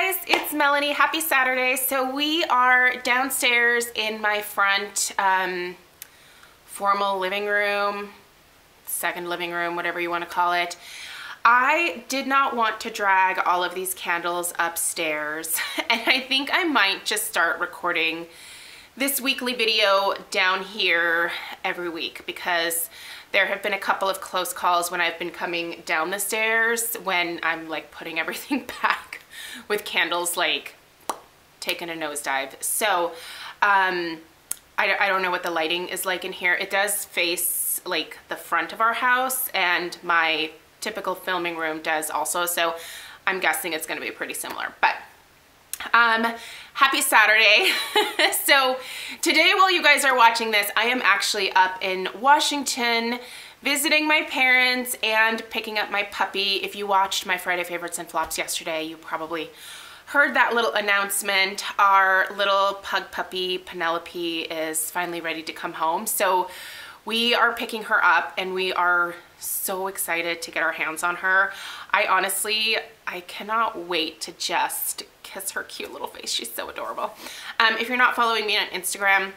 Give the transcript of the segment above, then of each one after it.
guys, it's Melanie. Happy Saturday. So we are downstairs in my front formal living room, second living room, whatever you want to call it. I did not want to drag all of these candles upstairs, and I think I might just start recording this weekly video down here every week, because there have been a couple of close calls when I've been coming down the stairs when I'm like putting everything back with candles like taking a nosedive. So I don't know what the lighting is like in here. It does face like the front of our house, and my typical filming room does also, so I'm guessing it's going to be pretty similar. But happy Saturday. So today, while you guys are watching this, I am actually up in Washington visiting my parents and picking up my puppy. If you watched my Friday Favorites and Flops yesterday, you probably heard that little announcement. Our little pug puppy, Penelope, is finally ready to come home. So we are picking her up, and we are so excited to get our hands on her. I cannot wait to just kiss her cute little face. She's so adorable. If you're not following me on Instagram,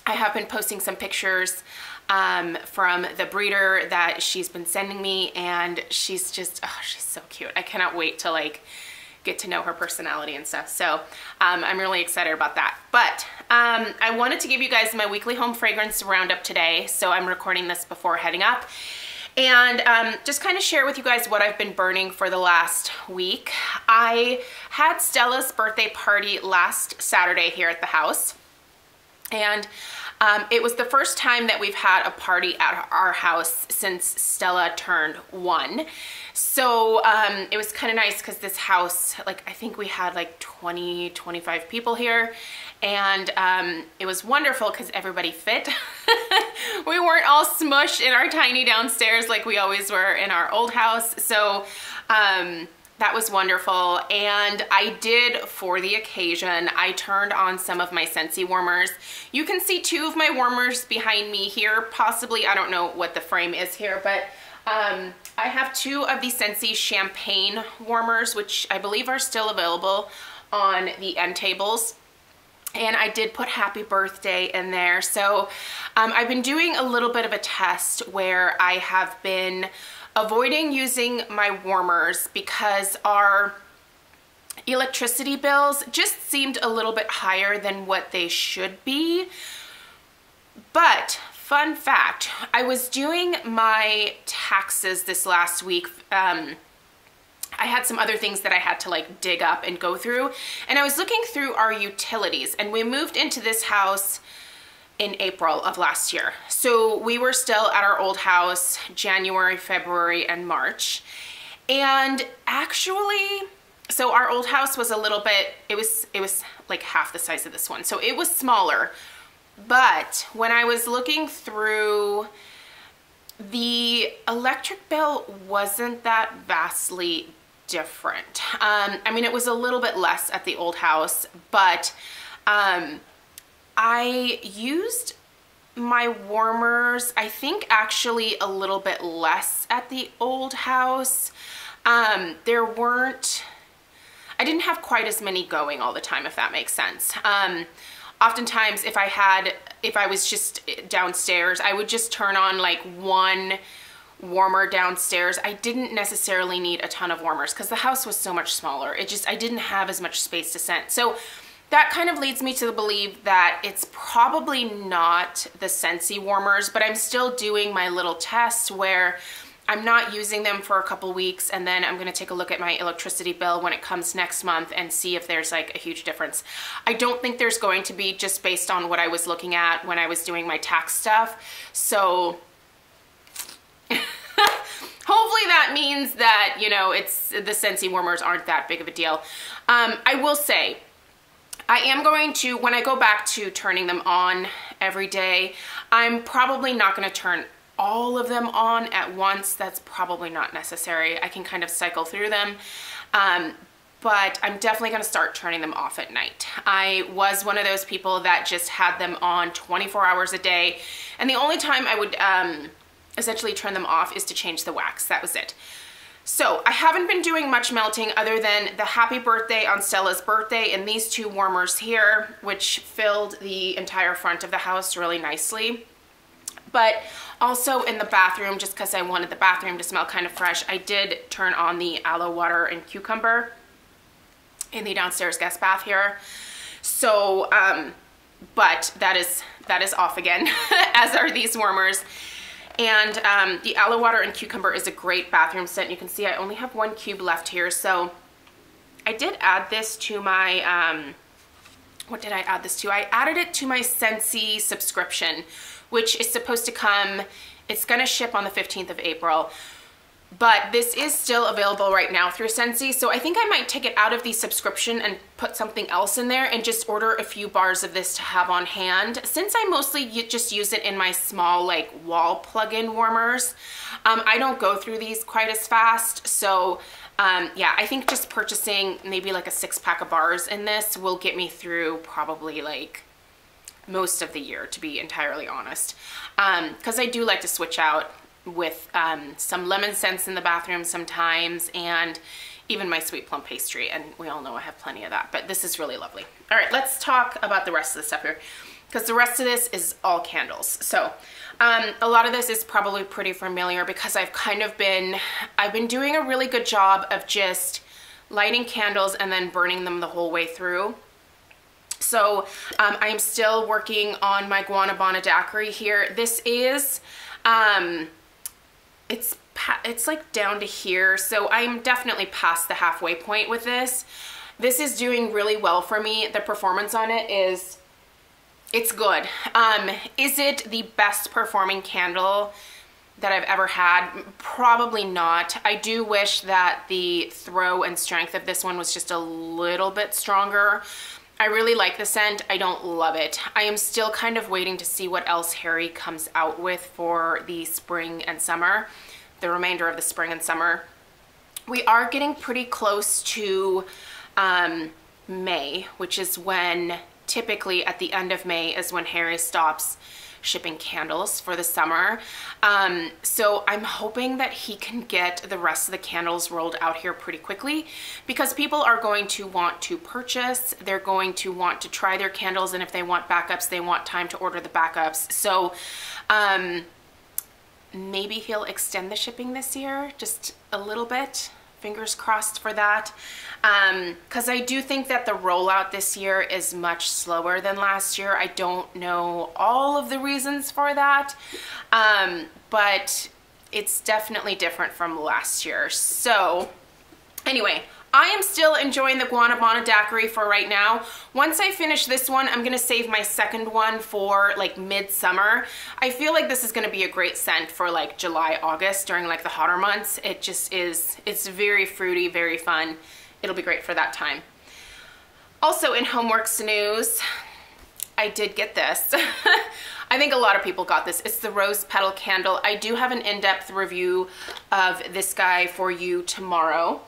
I have been posting some pictures from the breeder that she's been sending me, and she's just, oh, she's so cute. I cannot wait to like get to know her personality and stuff. So I'm really excited about that. But I wanted to give you guys my weekly home fragrance roundup today. So I'm recording this before heading up, and just kind of share with you guys what I've been burning for the last week. I had Stella's birthday party last Saturday here at the house, and it was the first time that we've had a party at our house since Stella turned 1. So it was kind of nice because this house, like, I think we had like 20, 25 people here, and it was wonderful because everybody fit. We weren't all smushed in our tiny downstairs like we always were in our old house. So that was wonderful. And I did, for the occasion, I turned on some of my Scentsy warmers. You can see 2 of my warmers behind me here, possibly. I don't know what the frame is here, but I have 2 of the Scentsy champagne warmers, which I believe are still available on the end tables. And I did put happy birthday in there. So I've been doing a little bit of a test where I have been avoiding using my warmers because our electricity bills just seemed a little bit higher than what they should be. But fun fact, I was doing my taxes this last week. I had some other things that I had to like dig up and go through, and I was looking through our utilities, and we moved into this house in April of last year. So we were still at our old house January, February, and March. And actually, so our old house was a little bit, it was like half the size of this one. So it was smaller. But when I was looking through, the electric bill wasn't that vastly different. I mean, it was a little bit less at the old house, but I used my warmers, I think actually a little bit less at the old house. I didn't have quite as many going all the time, if that makes sense. Oftentimes if I was just downstairs, I would just turn on like 1 warmer downstairs. I didn't necessarily need a ton of warmers because the house was so much smaller. I didn't have as much space to scent. So that kind of leads me to believe that it's probably not the Scentsy warmers, but I'm still doing my little test where I'm not using them for a couple weeks, and then I'm going to take a look at my electricity bill when it comes next month and see if there's like a huge difference. I don't think there's going to be, just based on what I was looking at when I was doing my tax stuff. So hopefully that means that, you know, the Scentsy warmers aren't that big of a deal. I will say, I am going to, when I go back to turning them on every day, I'm probably not going to turn all of them on at once. That's probably not necessary. I can kind of cycle through them. But I'm definitely going to start turning them off at night. I was one of those people that just had them on 24 hours a day, and the only time I would essentially turn them off is to change the wax. That was it. So I haven't been doing much melting other than the happy birthday on Stella's birthday and these two warmers here, which filled the entire front of the house really nicely. But also in the bathroom, just because I wanted the bathroom to smell kind of fresh, I did turn on the aloe water and cucumber in the downstairs guest bath here. So, but that is off again, as are these warmers. And the aloe water and cucumber is a great bathroom scent. You can see I only have 1 cube left here. So I did add this to my, what did I add this to? I added it to my Scentsy subscription, which is supposed to come, it's gonna ship on the 15th of April. But this is still available right now through Scentsy, so I think I might take it out of the subscription and put something else in there and just order a few bars of this to have on hand. Since I mostly just use it in my small like wall plug-in warmers, I don't go through these quite as fast. So yeah, I think just purchasing maybe like a 6-pack of bars in this will get me through probably like most of the year, to be entirely honest. Because I do like to switch out with some lemon scents in the bathroom sometimes, and even my sweet plum pastry, and we all know I have plenty of that, but this is really lovely. All right, let's talk about the rest of the stuff here, because the rest of this is all candles. So a lot of this is probably pretty familiar because I've been doing a really good job of just lighting candles and then burning them the whole way through. So I am still working on my Guanabana daiquiri here. This is it's like down to here, so I'm definitely past the halfway point with this. This is doing really well for me. The performance on it is, it's good. Is it the best performing candle that I've ever had? Probably not. I do wish that the throw and strength of this one was just a little bit stronger. I really like the scent. I don't love it. I am still kind of waiting to see what else Harry comes out with for the spring and summer, the remainder of the spring and summer. We are getting pretty close to May, which is when, typically at the end of May is when Harry stops shipping candles for the summer. So I'm hoping that he can get the rest of the candles rolled out here pretty quickly, because people are going to want to purchase, they're going to want to try their candles, and if they want backups, they want time to order the backups. So maybe he'll extend the shipping this year just a little bit. Fingers crossed for that. Because I do think that the rollout this year is much slower than last year. I don't know all of the reasons for that, but it's definitely different from last year. So anyway, I am still enjoying the Guanabana daiquiri for right now. Once I finish this one, I'm gonna save my second one for like midsummer. I feel like this is gonna be a great scent for like July, August, during like the hotter months. It just is, it's very fruity, very fun. It'll be great for that time. Also in Homeworks news, I did get this. I think a lot of people got this. It's the Rose Petal Candle. I do have an in-depth review of this guy for you tomorrow.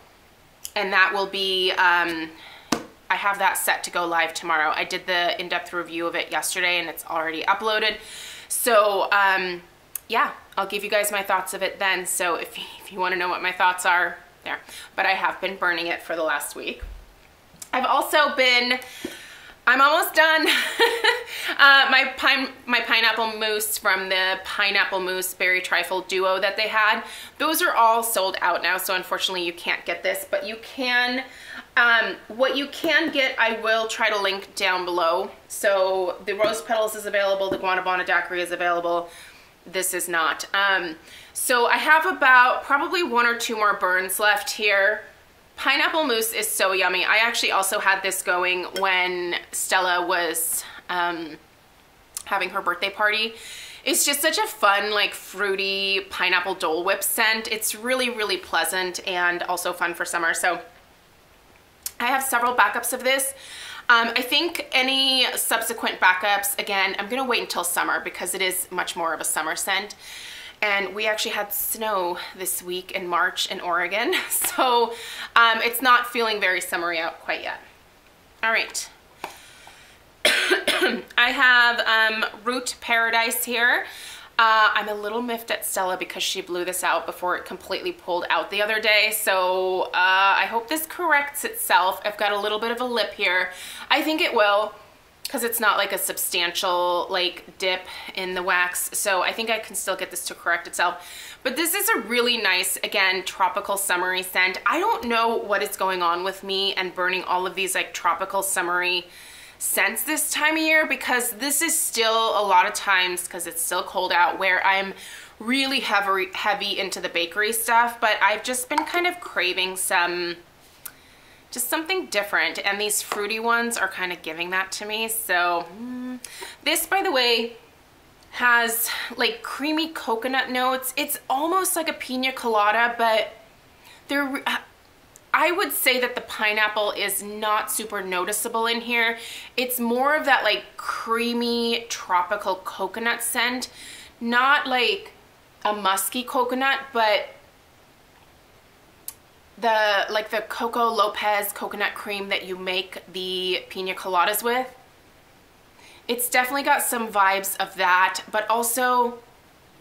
And that will be, I have that set to go live tomorrow. I did the in-depth review of it yesterday and it's already uploaded. So yeah, I'll give you guys my thoughts of it then. So if you want to know what my thoughts are, there. But I have been burning it for the last week. I've also been, I'm almost done. My pineapple mousse from the Pineapple Mousse Berry Trifle Duo that they had, those are all sold out now, so unfortunately you can't get this, but you can, what you can get, I will try to link down below. So the Rose Petals is available, the Guanabana daiquiri is available, this is not. So I have about probably 1 or 2 more burns left here. Pineapple mousse is so yummy. I actually also had this going when Stella was having her birthday party. It's just such a fun, like fruity pineapple Dole Whip scent. It's really, really pleasant and also fun for summer. So I have several backups of this. I think any subsequent backups, again, I'm gonna wait until summer because it is much more of a summer scent. And we actually had snow this week in March in Oregon. So it's not feeling very summery out quite yet. All right. I have Root Paradise here. I'm a little miffed at Stella because she blew this out before it completely pulled out the other day. So I hope this corrects itself. I've got a little bit of a lip here. I think it will, because it's not like a substantial like dip in the wax. So I think I can still get this to correct itself. But this is a really nice, again, tropical summery scent. I don't know what is going on with me and burning all of these like tropical summery scents this time of year, because this is still a lot of times, because it's still cold out, where I'm really heavy into the bakery stuff, but I've just been kind of craving just something different, and these fruity ones are kind of giving that to me. So this, by the way, has like creamy coconut notes. It's almost like a pina colada, but I would say that the pineapple is not super noticeable in here. It's more of that like creamy tropical coconut scent, not like a musky coconut, but the Coco Lopez coconut cream that you make the pina coladas with. It's definitely got some vibes of that, but also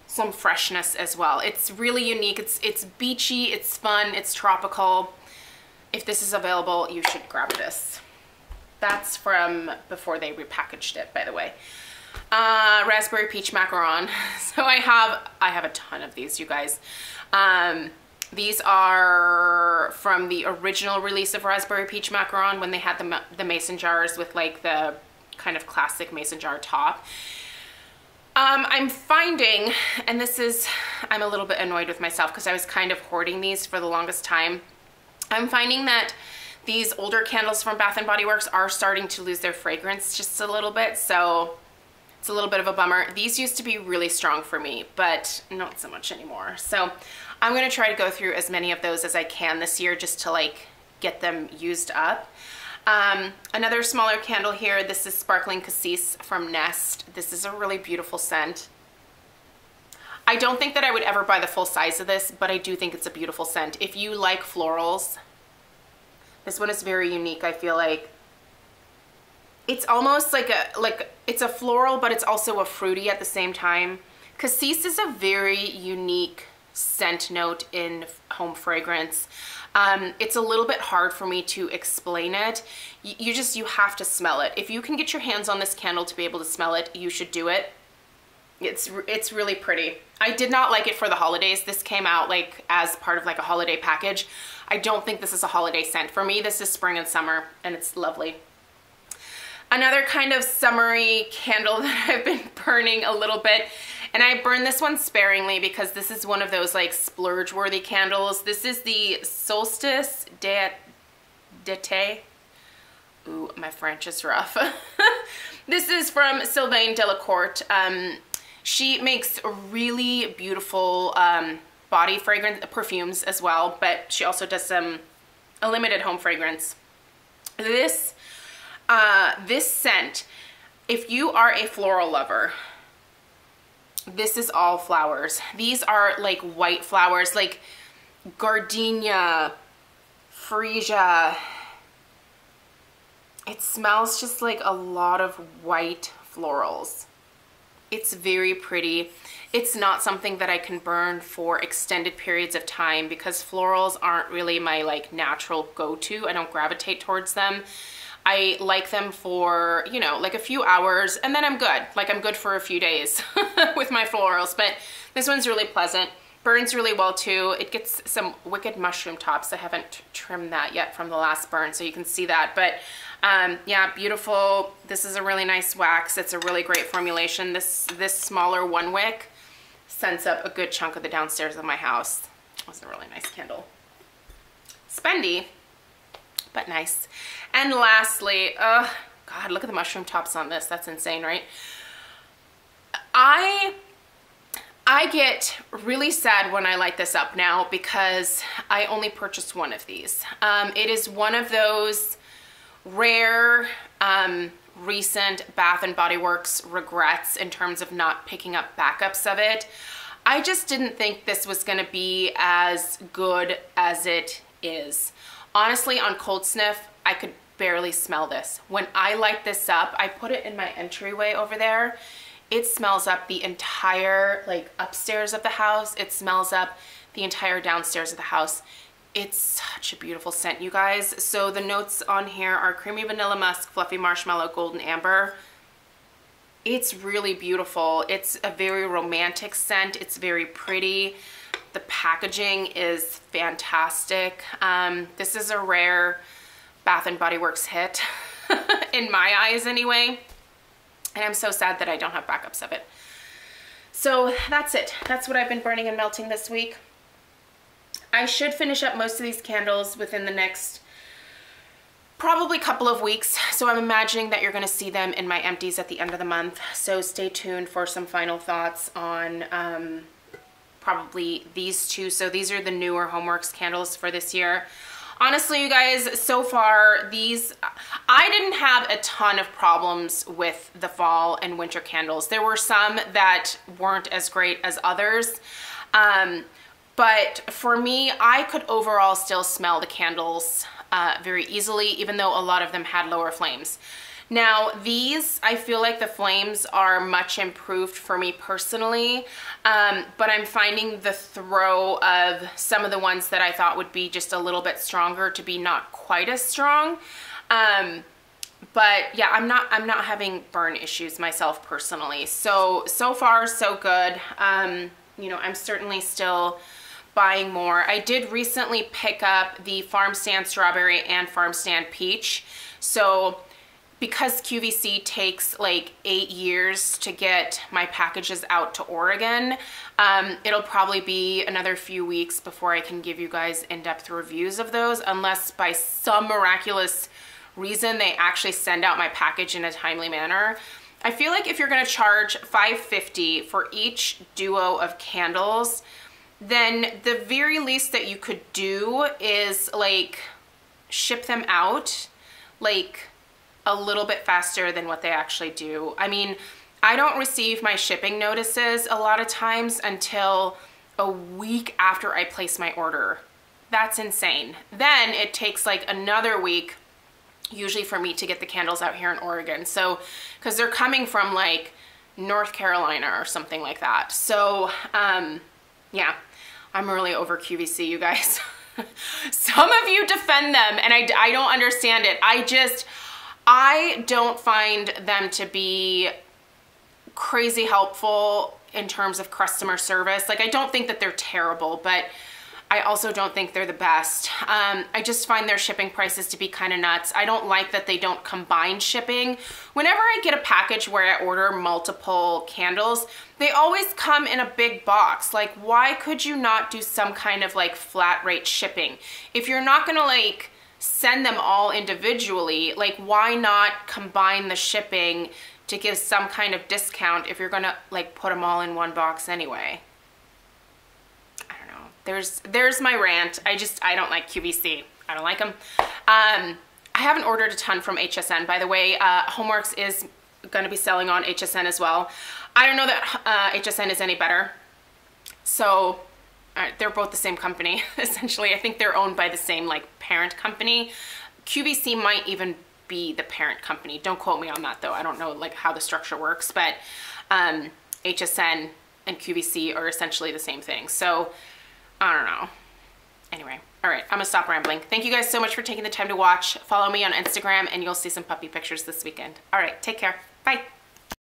some freshness as well. It's really unique. It's beachy, it's fun, it's tropical. If this is available, you should grab this. That's from before they repackaged it, by the way. Raspberry peach macaron. So I have a ton of these, you guys. These are from the original release of Raspberry Peach Macaron, when they had the mason jars with like the kind of classic mason jar top. I'm finding, and I'm a little bit annoyed with myself because I was kind of hoarding these for the longest time. I'm finding that these older candles from Bath & Body Works are starting to lose their fragrance just a little bit, so it's a little bit of a bummer. These used to be really strong for me, but not so much anymore. So I'm gonna try to go through as many of those as I can this year, just to like get them used up. Another smaller candle here, this is Sparkling Cassis from Nest. This is a really beautiful scent. I don't think that I would ever buy the full size of this, but I do think it's a beautiful scent. If you like florals, this one is very unique. I feel like it's almost like it's a floral, but it's also a fruity at the same time. Cassis is a very unique scent note in home fragrance. It's a little bit hard for me to explain it. You have to smell it. If you can get your hands on this candle to be able to smell it, you should do it. It's really pretty. I did not like it for the holidays. This came out like as part of like a holiday package. I don't think this is a holiday scent. For me, this is spring and summer, and it's lovely. Another kind of summery candle that I've been burning a little bit, and I burn this one sparingly because this is one of those like splurge-worthy candles. This is the Solstice d'été. Ooh, my French is rough. This is from Sylvaine Delacourte. She makes really beautiful body fragrance perfumes as well, but she also does a limited home fragrance. This scent, if you are a floral lover, this is all flowers. These are like white flowers, like gardenia, freesia. It smells just like a lot of white florals. It's very pretty. It's not something that I can burn for extended periods of time because florals aren't really my like natural go-to. I don't gravitate towards them. I like them for, you know, like a few hours, and then I'm good. Like I'm good for a few days with my florals, but this one's really pleasant. Burns really well too. It gets some wicked mushroom tops. I haven't trimmed that yet from the last burn, so you can see that. But yeah, beautiful. This is a really nice wax. It's a really great formulation. This smaller one wick scents up a good chunk of the downstairs of my house. It's a really nice candle. Spendy, but nice. And lastly, God, look at the mushroom tops on this. That's insane, right? I get really sad when I light this up now because I only purchased one of these. It is one of those rare, recent Bath & Body Works regrets in terms of not picking up backups of it. I just didn't think this was gonna be as good as it is. Honestly, on cold sniff, I could barely smell this. When I light this up, I put it in my entryway over there. it smells up the entire like upstairs of the house. It smells up the entire downstairs of the house. It's such a beautiful scent, you guys. So the notes on here are creamy vanilla musk, fluffy marshmallow, golden amber. It's really beautiful. It's a very romantic scent. It's very pretty. The packaging is fantastic. This is a rare Bath & Body Works hit, in my eyes anyway. And I'm so sad that I don't have backups of it. So that's it. That's what I've been burning and melting this week. I should finish up most of these candles within the next probably couple of weeks. So I'm imagining that you're going to see them in my empties at the end of the month. So stay tuned for some final thoughts on probably these two. So these are the newer Homeworks candles for this year. Honestly, you guys, so far these, I didn't have a ton of problems with the fall and winter candles. There were some that weren't as great as others. But for me, I could overall still smell the candles very easily, even though a lot of them had lower flames. Now these, I feel like the flames are much improved for me personally, but I'm finding the throw of some of the ones that I thought would be just a little bit stronger to be not quite as strong. But yeah, I'm not having burn issues myself personally. So far so good. You know, I'm certainly still buying more. I did recently pick up the Farm Stand Strawberry and Farm Stand Peach. So because QVC takes like 8 years to get my packages out to Oregon, it'll probably be another few weeks before I can give you guys in-depth reviews of those, unless by some miraculous reason they actually send out my package in a timely manner. I feel like if you're gonna charge $5.50 for each duo of candles, then the very least that you could do is like ship them out like a little bit faster than what they actually do. I mean, I don't receive my shipping notices a lot of times until a week after I place my order. That's insane. Then it takes like another week usually for me to get the candles out here in Oregon. So, because they're coming from like North Carolina or something like that. So, yeah, I'm really over QVC, you guys. Some of you defend them and I don't understand it. I don't find them to be crazy helpful in terms of customer service. Like, I don't think that they're terrible, but I also don't think they're the best. I just find their shipping prices to be kind of nuts. I don't like that they don't combine shipping. Whenever I get a package where I order multiple candles, they always come in a big box. Like, why could you not do some kind of like flat rate shipping? If you're not gonna like send them all individually, like why not combine the shipping to give some kind of discount if you're gonna like put them all in one box anyway? There's my rant. I don't like QVC. I don't like them. I haven't ordered a ton from HSN, by the way. Homeworks is going to be selling on HSN as well. I don't know that HSN is any better. So they're both the same company, essentially. I think they're owned by the same like parent company. QVC might even be the parent company. Don't quote me on that though. I don't know like how the structure works, but HSN and QVC are essentially the same thing. So I don't know. Anyway, all right, I'm gonna stop rambling. Thank you guys so much for taking the time to watch. Follow me on Instagram and you'll see some puppy pictures this weekend. All right, take care. Bye.